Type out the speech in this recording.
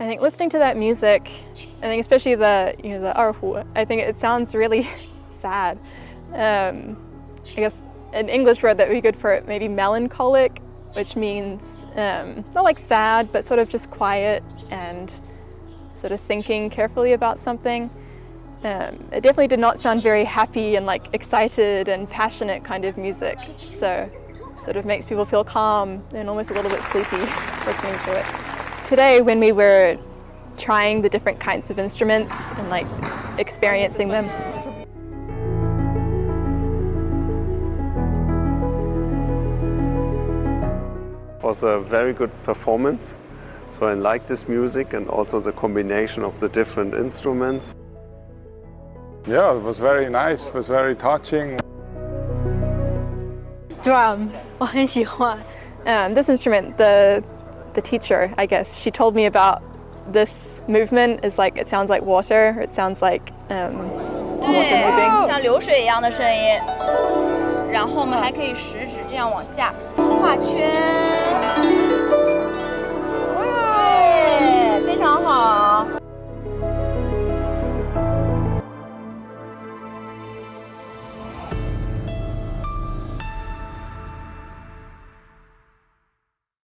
think listening to that music, I think especially the ارحو, I think it sounds really sad. I guess an English word that would be good for it, maybe melancholic, which means not like sad, but sort of just quiet and sort of thinking carefully about something. It definitely did not sound very happy and like excited and passionate kind of music. So sort of makes people feel calm and almost a little bit sleepy listening to it. Today, when we were trying the different kinds of instruments and like experiencing them, it was a very good performance. So I liked this music and also the combination of the different instruments. Yeah, it was very nice. It was very touching. Drums, 我很喜欢. This instrument, the teacher, I guess, she told me about this movement is like, it sounds like water, or it sounds like water moving. 像流水一样的声音。然后我们还可以食指这样往下画圈。